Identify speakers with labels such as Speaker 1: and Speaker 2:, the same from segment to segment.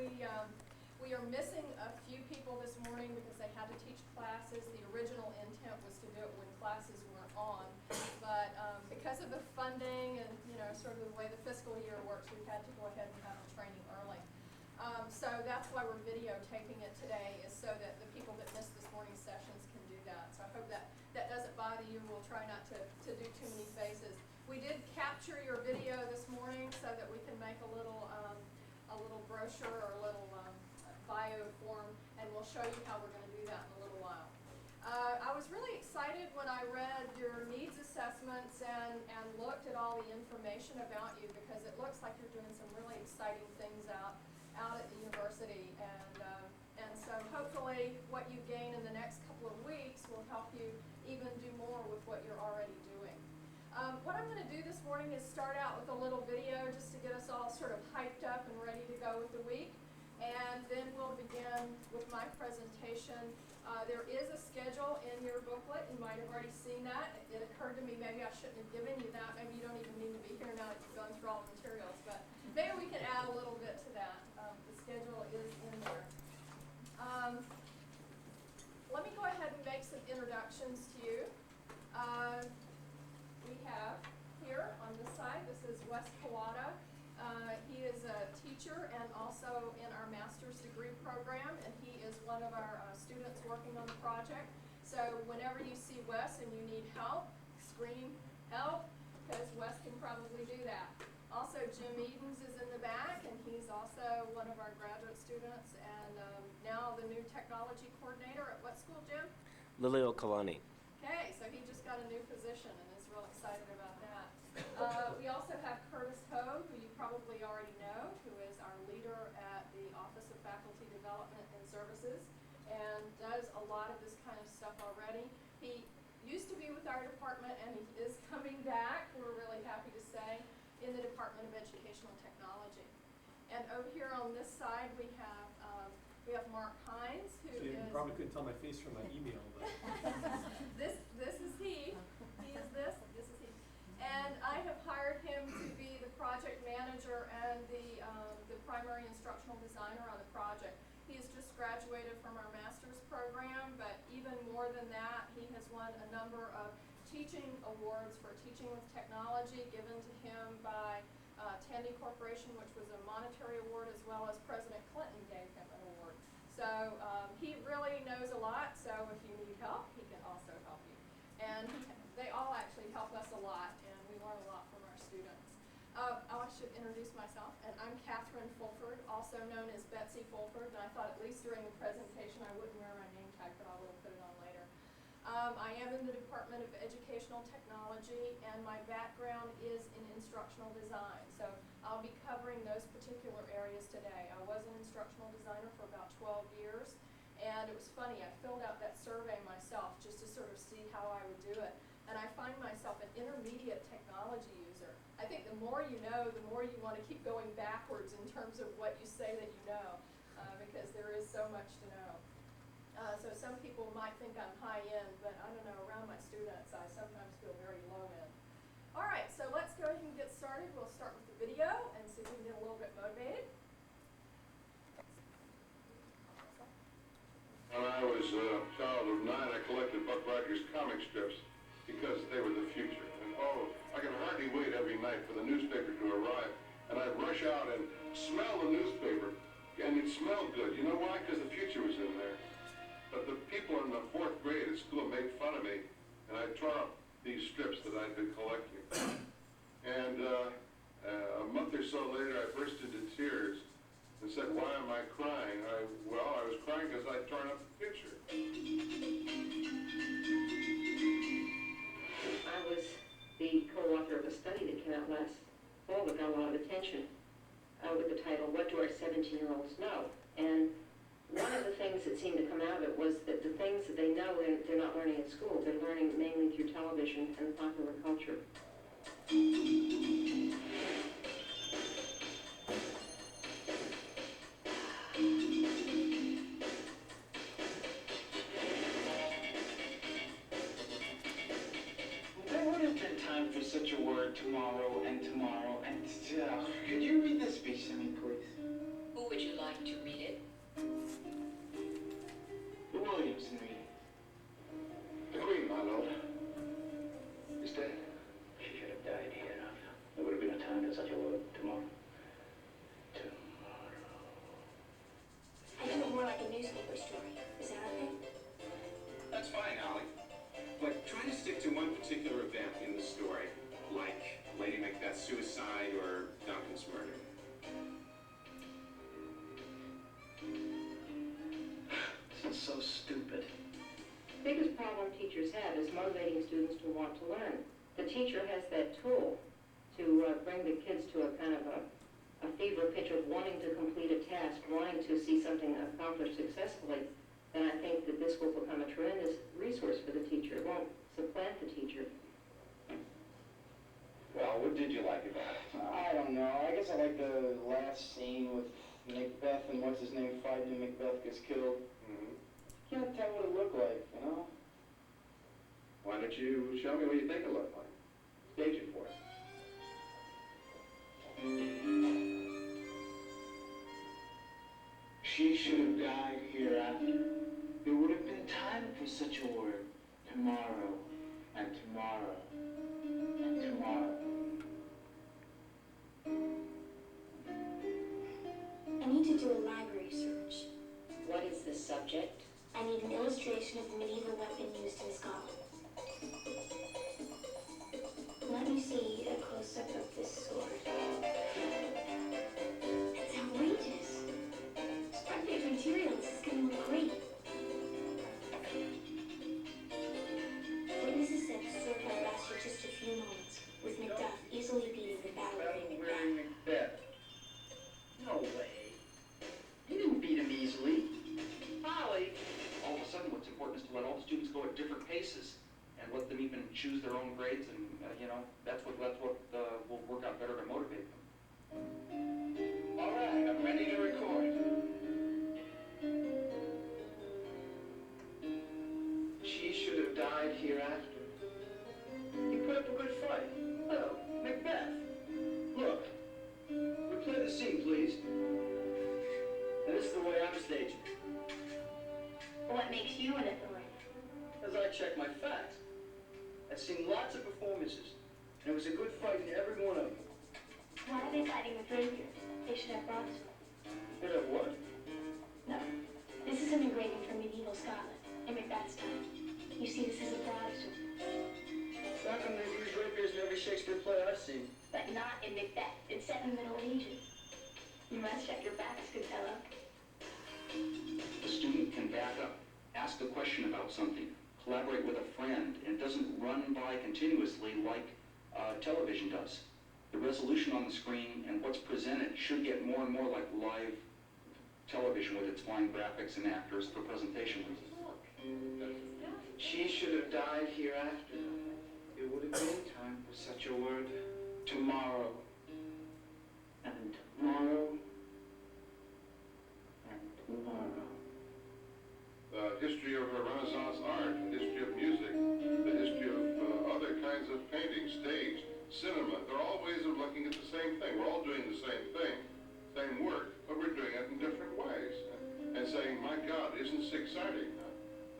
Speaker 1: we are missing a few people this morning because they had to teach classes. The original intent was to do it when classes weren't on, but because of the funding and sort of the way the fiscal year works, we've had to go ahead and have the training early. So that's why we're videotaping it today, is so that the people that missed this morning's sessions can do that. So I hope that doesn't bother you. We'll try not to do too many faces. We did capture your video this morning so that we can make a little brochure or a little bio form, and we'll show you how we're going to do that in a little while. I was really excited when I read your needs assessments and looked at all the information about you, because it looks like you're doing some really exciting things out at the university, and so hopefully what you gain in the next couple of weeks will help you even do more with what you're already doing. What I'm going to do this morning is start out with a little video just to get us all sort of hyped up and ready to go with the week, and then we'll begin with my presentation. There is a schedule in your booklet. You might have already seen that. It occurred to me maybe I shouldn't have given you that. Maybe you don't even need to be here now that you've gone through all the materials, but maybe we can add a little bit to that. The schedule is in there. Let me go ahead and make some introductions to you. We have here on this side, this is Wes Kawada. He is a teacher and also in our master's degree program, and he is one of our students working on the project. So whenever you see Wes and you need help, scream help, because Wes can probably do that. Also, Jim Edens is in the back, and he's also one of our graduate students, and now the new technology coordinator at what school, Jim?
Speaker 2: Lilio Kalani.
Speaker 1: Okay, so he just got a new position and is real excited about that. We also have Curtis Ho, who you probably already know, who is our leader at the Office of Faculty Development and Services, and does a lot of this kind of stuff already. He used to be with our department, and he is coming back, we're really happy to say, in the Department of Educational Technology. And over here on this side, we have Mark Hines, who
Speaker 3: so you probably couldn't tell my face from my email, but
Speaker 1: this is he. He is this. This is he. And I have hired him to be the project manager and the primary instructional designer on the project. He has just graduated from our master's program, but even more than that, he has won a number of teaching awards for teaching with technology given to him by Tandy Corporation, which was a monetary award, as well as President Clinton gave him an award. So he really knows a lot, so if you need help, he can also help you. And they all actually help us a lot, and we learn a lot from our students. I should introduce myself, and I'm Catherine Fulford, also known as Betsy Fulford, and I thought at least during the presentation I wouldn't wear my name tag, but I will put it on later. I am in the Department of Educational Technology, and my background is in instructional design, so I'll be covering those particular areas today. I was an instructional designer for about 12 years, and it was funny, I filled out that survey myself just to sort of see how I would do it, and I find myself an intermediate technology user. I think the more you know, the more you want to keep going backwards in terms of what you say that you know, because there is so much to know. So some people might think I'm high end, but I don't know, around my students I sometimes feel very low end. All right, so let's go ahead and get started. We'll start with the video and see if we can get a little bit motivated.
Speaker 4: When I was a child of 9, I collected Buck Rogers comic strips because they were the future. And oh, I could hardly wait every night for the newspaper to arrive. And I'd rush out and smell the newspaper, and it smelled good. You know why? Because the future was in there. But the people in the 4th grade at school made fun of me, and I tore up these strips that I'd been collecting. And a month or so later, I burst into tears and said, "Why am I crying?" I was crying because I'd torn up the picture.
Speaker 5: I was the co-author of a study that came out last fall that got a lot of attention with the title, "What Do Our 17-Year-Olds Know?" And one of the things that seemed to come out of it was that the things that they know they're not learning at school, they're learning mainly through television and popular culture.
Speaker 6: There would have been time for such a word tomorrow and tomorrow and could you read the speech to me, please?
Speaker 7: Who would
Speaker 2: Would you like to read it?
Speaker 6: The Williamson reading.
Speaker 4: The Queen, my lord, is dead.
Speaker 6: She should have died here. There would have been a time for such a word. Tomorrow.
Speaker 7: I do it more like a newspaper story. Is that okay?
Speaker 8: That's fine, Ollie. But try to stick to one particular event in the story, like Lady Macbeth's suicide or Duncan's murder.
Speaker 6: This is so stupid.
Speaker 5: The biggest problem teachers have is motivating students to want to learn. The teacher has that tool to bring the kids to a kind of a fever pitch of wanting to complete a task, wanting to see something accomplished successfully. Then I think that this will become a tremendous resource for the teacher. It won't supplant the teacher.
Speaker 6: Well, what did you like about it?
Speaker 9: I don't know. I guess I like the last scene with Macbeth and what's his name fighting and Macbeth gets killed.
Speaker 4: Mm-hmm.
Speaker 9: You can't tell what it looked like, you know?
Speaker 4: Why don't you show me what you think it looked like? Stage it for us.
Speaker 6: She should have died hereafter. There would have been time for such a word. Tomorrow, and tomorrow, and tomorrow.
Speaker 7: I need to do a library search.
Speaker 2: What is the subject?
Speaker 7: I need an illustration of the medieval weapon used in Scotland. Let me see a close-up of this sword. It's outrageous. Front page material, this is gonna look great. Witnesses said the sword fight lasted just a few moments, with Macduff easily beating the battle-weary Macbeth.
Speaker 6: No way. You didn't beat him easily. Ollie!
Speaker 10: All of a sudden, what's important is to let all the students go at different paces and let them even choose their own grades, and that's what will work out better to motivate them.
Speaker 6: All right, I'm ready to record. She should have died hereafter. You put up a good fight. Oh, Macbeth. Look, replay the scene, please. And this is the way I'm staging it.
Speaker 7: What makes you an authority?
Speaker 6: As I check my facts. I've seen lots of performances, and it was a good fight in every one of them.
Speaker 7: Why are they fighting with rapiers? They should have broadswords.
Speaker 6: Did I what?
Speaker 7: No. This is an engraving from medieval Scotland, in Macbeth's time. You see, this is a broadsword.
Speaker 6: How come they've used rapiers in every Shakespeare play I've seen?
Speaker 7: But not in Macbeth. It's set in the Middle Ages. You must check your facts, good fellow.
Speaker 10: The student can back up, ask a question about something, collaborate with a friend, and it doesn't run by continuously like television does. The resolution on the screen and what's presented should get more and more like live television with its fine graphics and actors for presentation.
Speaker 6: She should have died hereafter. It would have been time for such a word. Tomorrow. And tomorrow. And tomorrow.
Speaker 4: The history of Renaissance art, the history of music, the history of other kinds of painting, stage, cinema. They're all ways of looking at the same thing. We're all doing the same thing, same work, but we're doing it in different ways. And saying, my God, isn't this exciting?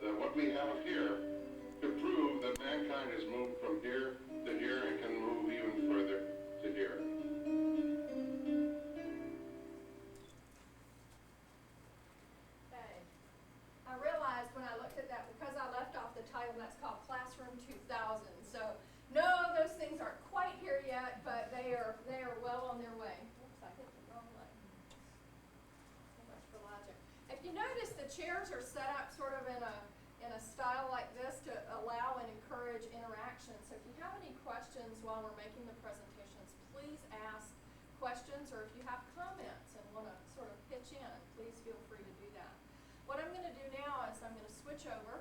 Speaker 4: That what we have here to prove that mankind has moved from here to here and can move even further to here.
Speaker 1: Okay. I realized when I looked at that, because I left off the title, that's called Classroom 2000. So, no, those things aren't quite here yet, but they are well on their way. Oops, I hit the wrong one. So much for logic. If you notice, the chairs are set up sort of in a style like this to allow and encourage interaction. So if you have any questions while we're making the presentations, please ask questions, or if you have comments and want to sort of pitch in, please feel free to do that. What I'm going to do now is I'm going to switch over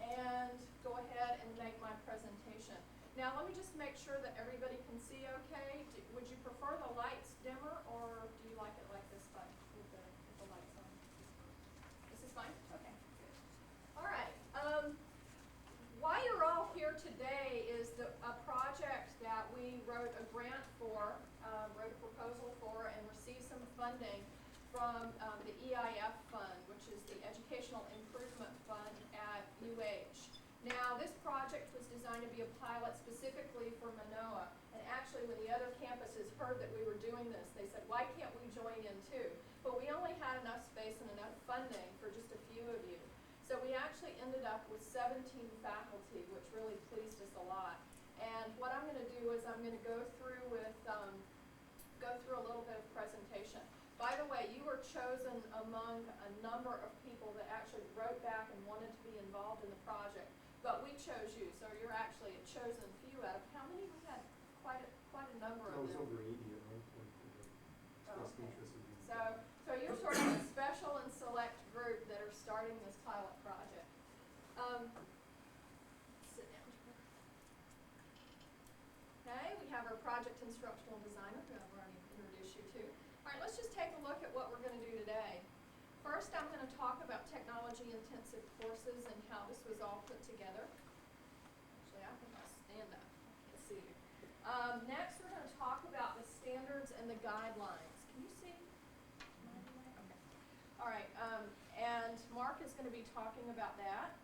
Speaker 1: and go ahead and make my presentation. Now let me just make sure that everybody can see okay. Would you prefer the lights dimmer, or do you like it like this fine with the lights on? This is fine? Okay, good. All right. Why you're all here today is a project that we wrote a grant for, wrote a proposal for, and received some funding from the EIF fund, which is the Educational Improvement Fund at UH. Now, this project was designed to be a pilot specifically for Manoa, and actually when the other campuses heard that we were doing this, they said, why can't we join in too? But we only had enough space and enough funding for just a few of you. So we actually ended up with 17 faculty, which really pleased us a lot. And what I'm going to do is I'm going to go through a little bit of presentation. By the way, you were chosen among a number of people that actually wrote back and wanted to be involved in the project. But we chose you, so you're actually a chosen few out of how many? We had quite a number of
Speaker 3: That was
Speaker 1: them.
Speaker 3: over 80 at one point. Expressed
Speaker 1: Okay.
Speaker 3: interest in being.
Speaker 1: So you're sort of a special and select group that are starting this pilot project. Sit down. Okay, we have our project instructional designer, who I've already introduced you to. All right, let's just take a look at what we're going to do today. First, I'm going to talk about technology-intensive courses and how this was all put together. Actually, I think I'll stand up. I can't see you. Next, we're going to talk about the standards and the guidelines. Can you see? Okay. All right, and Mark is going to be talking about that.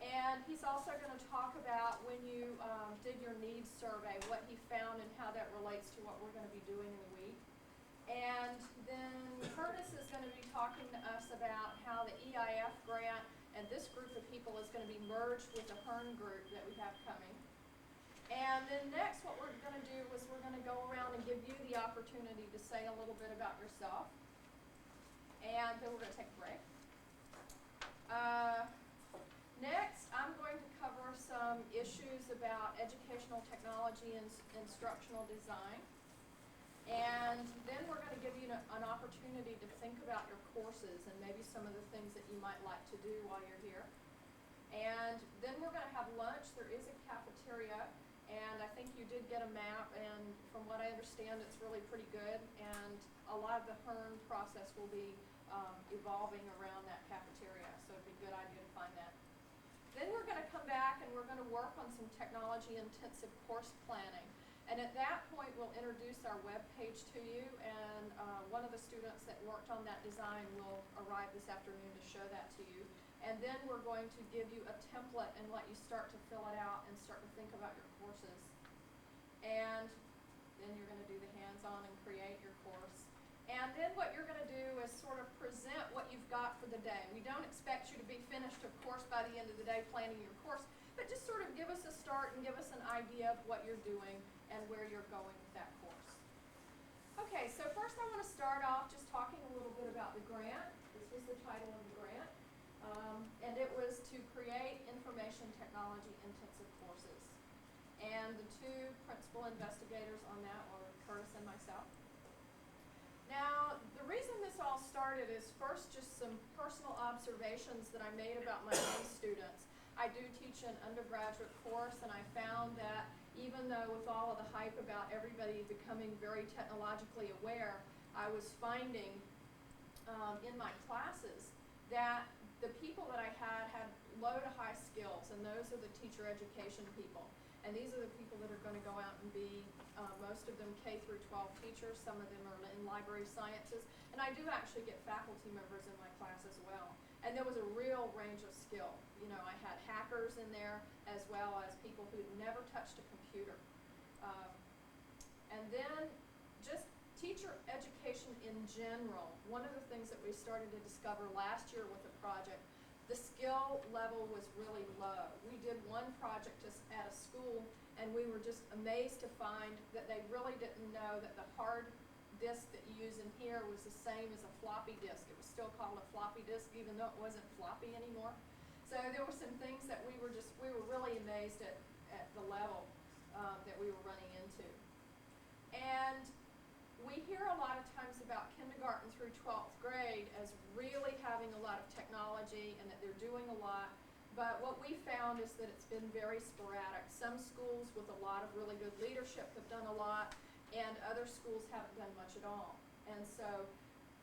Speaker 1: And he's also going to talk about when you did your needs survey, what he found and how that relates to what we're going to be doing in the week. And then Curtis is going to be talking to us about how the EIF grant and this group of people is going to be merged with the HERN group that we have coming. And then next what we're going to do is we're going to go around and give you the opportunity to say a little bit about yourself. And then we're going to take a break. Next, I'm going to cover some issues about educational technology and instructional design. And then we're going to give you an opportunity to think about your courses and maybe some of the things that you might like to do while you're here. And then we're going to have lunch. There is a cafeteria, and I think you did get a map, and from what I understand, it's really pretty good. And a lot of the HERN process will be evolving around that cafeteria, so it'd be a good idea to find that. Then we're going to come back and we're going to work on some technology-intensive course planning. And at that point, we'll introduce our web page to you, and one of the students that worked on that design will arrive this afternoon to show that to you. And then we're going to give you a template and let you start to fill it out and start to think about your courses. And then you're going to do the hands-on and create your course. And then what you're going to do is sort of present what you've got for the day. We don't expect you to be finished, of course, by the end of the day planning your course, but just sort of give us a start and give us an idea of what you're doing and where you're going with that course. Okay, so first I want to start off just talking a little bit about the grant. This was the title of the grant. And it was to create information technology intensive courses. And the two principal investigators on that were Curtis and myself. Now, the reason this all started is first just some personal observations that I made about my own students. I do teach an undergraduate course, and I found that even though with all of the hype about everybody becoming very technologically aware, I was finding in my classes that the people that I had low to high skills, and those are the teacher education people. And these are the people that are going to go out and be, most of them K through 12 teachers, some of them are in library sciences, and I do actually get faculty members in my class as well. And there was a real range of skill. You know, I had hackers in there as well as people who'd never touched a computer. And then just teacher education in general. One of the things that we started to discover last year with the project, the skill level was really low. We did one project just at a school, and we were just amazed to find that they really didn't know that the hard disk that you use in here was the same as a floppy disk. It was still called a floppy disk, even though it wasn't floppy anymore. So there were some things that we were really amazed at the level that we were running into. And we hear a lot of times about kindergarten through 12th grade as really having a lot of technology and that they're doing a lot, but what we found is that it's been very sporadic. Some schools with a lot of really good leadership have done a lot, and other schools haven't done much at all. And so,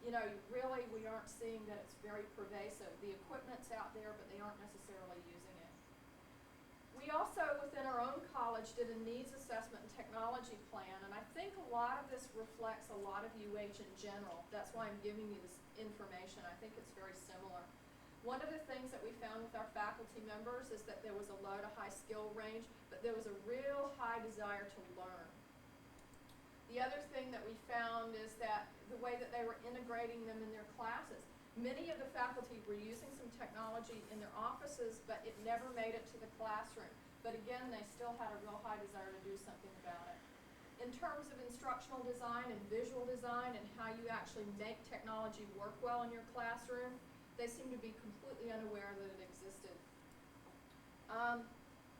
Speaker 1: you know, really we aren't seeing that it's very pervasive. The equipment's out there, but they aren't necessarily using it. We also, within our own college, college did a needs assessment and technology plan, and I think a lot of this reflects a lot of UH in general. That's why I'm giving you this information. I think it's very similar. One of the things that we found with our faculty members is that there was a low to high skill range, but there was a real high desire to learn. The other thing that we found is that the way that they were integrating them in their classes, many of the faculty were using some technology in their offices, but it never made it to the classroom. But again, they still had a real high desire to do something about it. In terms of instructional design and visual design and how you actually make technology work well in your classroom, they seem to be completely unaware that it existed.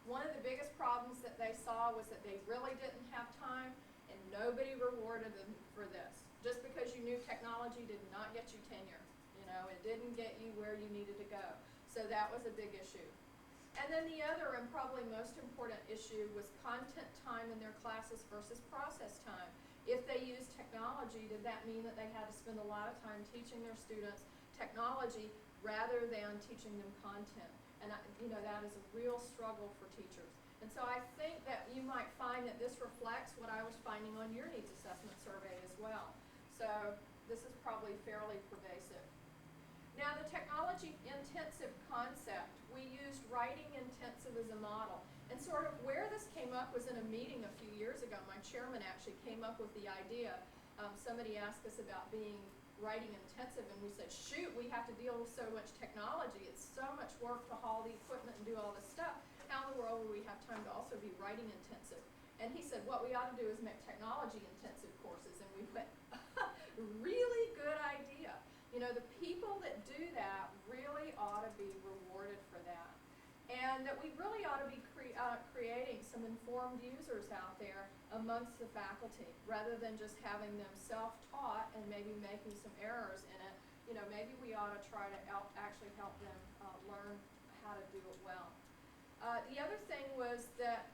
Speaker 1: One of the biggest problems that they saw was that they really didn't have time, and nobody rewarded them for this. Just because you knew technology did not get you tenure. You know, it didn't get you where you needed to go. So that was a big issue. And then the other and probably most important issue was content time in their classes versus process time. If they used technology, did that mean that they had to spend a lot of time teaching their students technology rather than teaching them content? And that is a real struggle for teachers. And so I think that you might find that this reflects what I was finding on your needs assessment survey as well. So this is probably fairly pervasive. Now, the technology intensive concept, we used writing intensive as a model. And sort of where this came up was in a meeting a few years ago. My chairman actually came up with the idea. Somebody asked us about being writing intensive, and we said, shoot, we have to deal with so much technology. It's so much work to haul the equipment and do all this stuff. How in the world will we have time to also be writing intensive? And he said, what we ought to do is make technology intensive courses. And we went, really good idea. You know, the people that do that really ought to be rewarded for that. And that we really ought to be creating some informed users out there amongst the faculty, rather than just having them self-taught and maybe making some errors in it. You know, maybe we ought to try to actually help them learn how to do it well. The other thing was that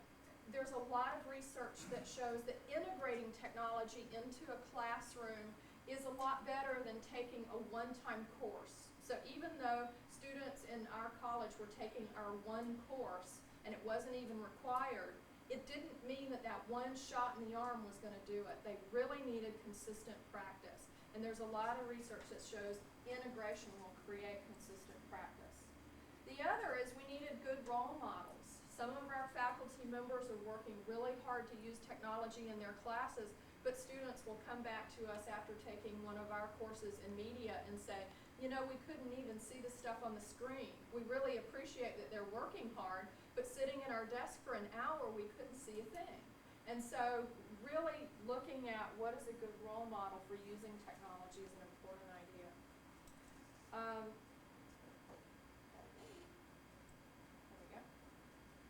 Speaker 1: there's a lot of research that shows that integrating technology into a classroom is a lot better than taking a one-time course. So even though students in our college were taking our one course and it wasn't even required, it didn't mean that that one shot in the arm was going to do it. They really needed consistent practice. And there's a lot of research that shows integration will create consistent practice. The other is we needed good role models. Some of our faculty members are working really hard to use technology in their classes, but students will come back to us after taking one of our courses in media and say, you know, we couldn't even see the stuff on the screen. We really appreciate that they're working hard, but sitting at our desk for an hour, we couldn't see a thing. And so really looking at what is a good role model for using technology is an important idea. There we go.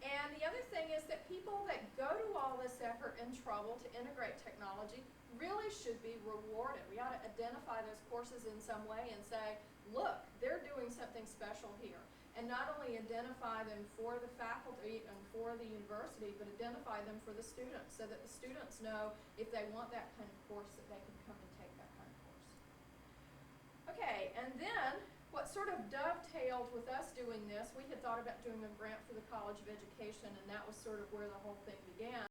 Speaker 1: And the other thing is that people that go to all this effort and trouble to integrate technology really should be rewarded. We ought to identify those courses in some way and say, look, they're doing something special here. And not only identify them for the faculty and for the university, but identify them for the students so that the students know if they want that kind of course that they can come and take that kind of course. Okay, and then what sort of dovetailed with us doing this, we had thought about doing a grant for the College of Education, and that was sort of where the whole thing began.